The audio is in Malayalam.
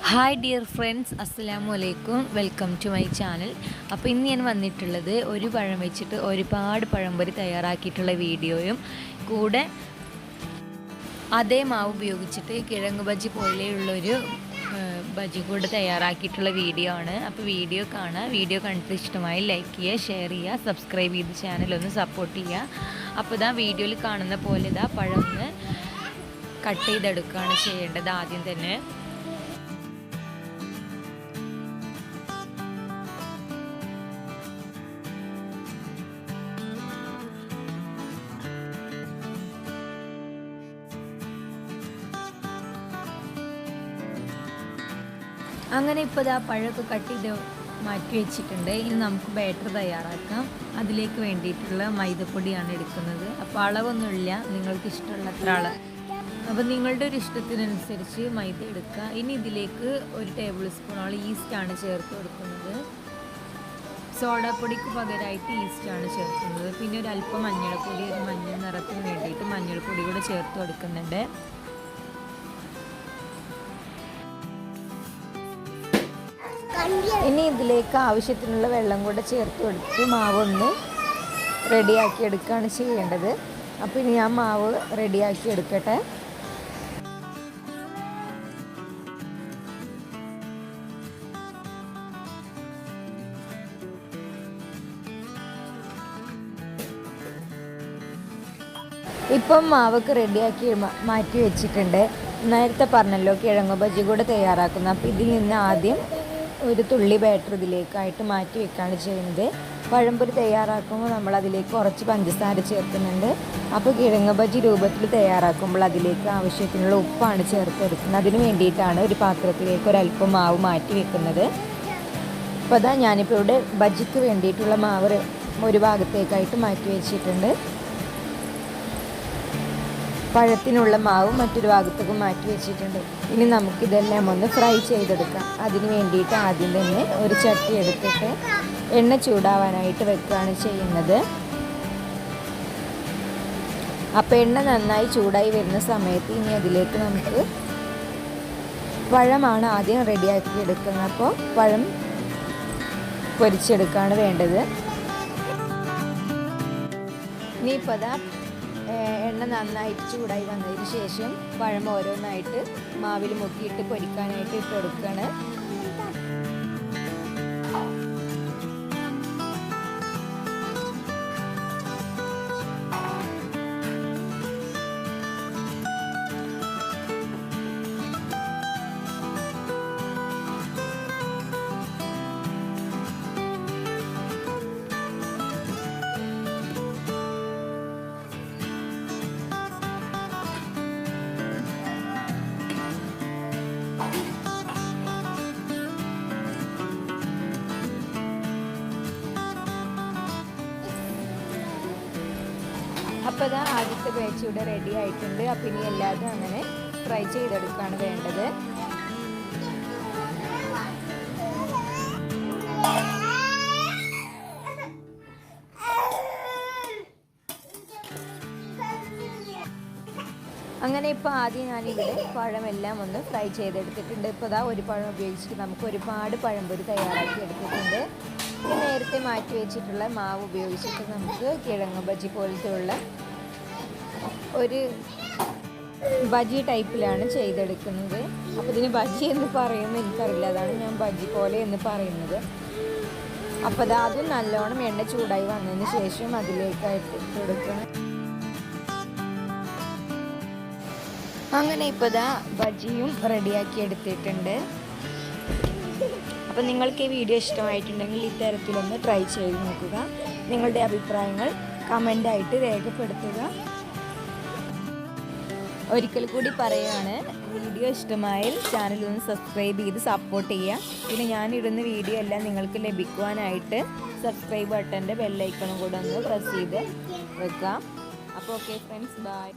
ഹായ് ഡിയർ ഫ്രണ്ട്സ്, അസ്സലാമു അലൈക്കും. Welcome to my channel. അപ്പോൾ ഇന്ന് ഞാൻ വന്നിട്ടുള്ളത് ഒരു പഴം വെച്ചിട്ട് ഒരുപാട് പഴംപൊരി തയ്യാറാക്കിയിട്ടുള്ള വീഡിയോയും കൂടെ അതേ മാവ് ഉപയോഗിച്ചിട്ട് കിഴങ്ങ് ബജ്ജി പോലെയുള്ളൊരു ബജ്ജി കൂടെ തയ്യാറാക്കിയിട്ടുള്ള വീഡിയോ ആണ്. അപ്പോൾ വീഡിയോ കാണുക. വീഡിയോ കണ്ടിട്ട് ഇഷ്ടമായി ലൈക്ക് ചെയ്യുക, ഷെയർ ചെയ്യുക, സബ്സ്ക്രൈബ് ചെയ്ത് ചാനലൊന്ന് സപ്പോർട്ട് ചെയ്യുക. അപ്പോൾ ഇതാ വീഡിയോയിൽ കാണുന്ന പോലെ ഇതാ പഴം ഒന്ന് കട്ട് ചെയ്തെടുക്കുകയാണ് ചെയ്യേണ്ടത് ആദ്യം തന്നെ. അങ്ങനെ ഇപ്പോൾ ഇതാ പഴമൊക്കെ കട്ട് ചെയ്ത് മാറ്റി വെച്ചിട്ടുണ്ട്. ഇനി നമുക്ക് ബാറ്റർ തയ്യാറാക്കാം. അതിലേക്ക് വേണ്ടിയിട്ടുള്ള മൈദപ്പൊടിയാണ് എടുക്കുന്നത്. അപ്പോൾ അളവൊന്നുമില്ല, നിങ്ങൾക്ക് ഇഷ്ടമുള്ള അത്ര അളവ്. അപ്പോൾ നിങ്ങളുടെ ഒരു ഇഷ്ടത്തിനനുസരിച്ച് മൈദ എടുക്കുക. ഇനി ഇതിലേക്ക് 1 ടേബിൾ സ്പൂണോളം ഈസ്റ്റാണ് ചേർത്ത് കൊടുക്കുന്നത്. സോഡാപ്പൊടിക്ക് പകരമായിട്ട് ഈസ്റ്റാണ് ചേർക്കുന്നത്. പിന്നെ ഒരു അല്പം മഞ്ഞൾപ്പൊടി, ഒരു മഞ്ഞൾ നിറത്തിന് വേണ്ടിയിട്ട് മഞ്ഞൾപ്പൊടി കൂടെ ചേർത്ത് കൊടുക്കുന്നുണ്ട്. ഇനി ഇതിലേക്ക് ആവശ്യത്തിനുള്ള വെള്ളം കൂടെ ചേർത്ത് കൊടുത്ത് മാവൊന്ന് റെഡിയാക്കി എടുക്കുകയാണ് ചെയ്യേണ്ടത്. അപ്പോൾ ഇനി ഞാൻ മാവ് റെഡിയാക്കി എടുക്കട്ടെ. ഇപ്പം മാവൊക്കെ റെഡിയാക്കി മാറ്റി വെച്ചിട്ടുണ്ട്. നേരത്തെ പറഞ്ഞല്ലോ കിഴങ്ങ് ബജ്ജി കൂടെ തയ്യാറാക്കുന്നത്. അപ്പോൾ ഇതിൽ നിന്ന് ആദ്യം ഒരു തുള്ളി ബാറ്റർ ഇതിലേക്കായിട്ട് മാറ്റി വെക്കുകയാണ് ചെയ്യുന്നത്. പഴംപൊരി തയ്യാറാക്കുമ്പോൾ നമ്മൾ അതിലേക്ക് കുറച്ച് പഞ്ചസാര ചേർക്കുന്നുണ്ട്. അപ്പോൾ കിഴങ്ങ് ബജ്ജി രൂപത്തിൽ തയ്യാറാക്കുമ്പോൾ അതിലേക്ക് ആവശ്യത്തിനുള്ള ഉപ്പാണ് ചേർത്തെടുക്കുന്നത്. അതിന് വേണ്ടിയിട്ടാണ് ഒരു പാത്രത്തിലേക്ക് ഒരല്പം മാവ് മാറ്റി വെക്കുന്നത്. അപ്പോൾ അതാ ഞാനിപ്പോൾ ഇവിടെ ബജ്ജിക്ക് വേണ്ടിയിട്ടുള്ള മാവ് ഒരു ഭാഗത്തേക്കായിട്ട് മാറ്റി വെച്ചിട്ടുണ്ട്. പഴത്തിനുള്ള മാവ് മറ്റൊരു ഭാഗത്തേക്കും മാറ്റി വെച്ചിട്ടുണ്ട്. ഇനി നമുക്കിതെല്ലാം ഒന്ന് ഫ്രൈ ചെയ്തെടുക്കാം. അതിന് വേണ്ടിയിട്ട് ആദ്യം തന്നെ ഒരു ചട്ടി എടുത്തിട്ട് എണ്ണ ചൂടാവാനായിട്ട് വെക്കുകയാണ് ചെയ്യുന്നത്. അപ്പോൾ എണ്ണ നന്നായി ചൂടായി വരുന്ന സമയത്ത് ഇനി അതിലേക്ക് നമുക്ക് പഴമാണ് ആദ്യം റെഡിയാക്കി എടുക്കുന്നത്. അപ്പോൾ പഴം പൊരിച്ചെടുക്കുകയാണ് വേണ്ടത്. ഇനിയിപ്പോൾ അതാ എണ്ണ നന്നായിട്ട് ചൂടായി വന്നതിന് ശേഷം പഴം ഓരോന്നായിട്ട് മാവിൽ മുക്കിയിട്ട് പൊരിക്കാനായിട്ട് ഇട്ട് കൊടുക്കുകയാണ്. അപ്പോൾ ഇതാ ആദ്യത്തെ ബാച്ച് ഇവിടെ റെഡി ആയിട്ടുണ്ട്. അപ്പോൾ ഇനി എല്ലാവരും അങ്ങനെ ഫ്രൈ ചെയ്തെടുക്കുകയാണ് വേണ്ടത്. അങ്ങനെ ഇപ്പോൾ ആദ്യം ഞാനിവിടെ പഴമെല്ലാം ഒന്ന് ഫ്രൈ ചെയ്തെടുത്തിട്ടുണ്ട്. ഇപ്പോൾ ഇതാ ഒരു പഴം ഉപയോഗിച്ചിട്ട് നമുക്ക് ഒരുപാട് പഴംപൊരി തയ്യാറാക്കി എടുത്തിട്ടുണ്ട്. നേരത്തെ മാറ്റി വെച്ചിട്ടുള്ള മാവ് ഉപയോഗിച്ചിട്ട് നമുക്ക് കിഴങ്ങ് ബജ്ജി പോലത്തെ ഉള്ള ഒരു ബജ്ജി ടൈപ്പിലാണ് ചെയ്തെടുക്കുന്നത്. അപ്പോൾ ഇതിന് ബജ്ജി എന്ന് പറയുന്നത് എനിക്കറിയില്ല, അതാണ് ഞാൻ ബജ്ജി പോലെ എന്ന് പറയുന്നത്. അപ്പോൾ അതും നല്ലോണം എണ്ണ ചൂടായി വന്നതിന് ശേഷം അതിലേക്കായിട്ട് ഇട്ട് കൊടുക്കണം. അങ്ങനെ ഇപ്പോൾ ബജ്ജിയും റെഡിയാക്കി എടുത്തിട്ടുണ്ട്. അപ്പോൾ നിങ്ങൾക്ക് ഈ വീഡിയോ ഇഷ്ടമായിട്ടുണ്ടെങ്കിൽ ഇത്തരത്തിലൊന്ന് ട്രൈ ചെയ്ത് നോക്കുക. നിങ്ങളുടെ അഭിപ്രായങ്ങൾ കമൻ്റായിട്ട് രേഖപ്പെടുത്തുക. ഒരിക്കൽ കൂടി പറയുകയാണ്, വീഡിയോ ഇഷ്ടമായാൽ ചാനലൊന്ന് സബ്സ്ക്രൈബ് ചെയ്ത് സപ്പോർട്ട് ചെയ്യുക. പിന്നെ ഞാനിടുന്ന വീഡിയോ എല്ലാം നിങ്ങൾക്ക് ലഭിക്കുവാനായിട്ട് സബ്സ്ക്രൈബ് ബട്ടൻ്റെ ബെല്ലൈക്കണും കൂടെ ഒന്ന് പ്രസ് ചെയ്ത് വെക്കാം. അപ്പോൾ ഓക്കെ ഫ്രണ്ട്സ്, ബൈ.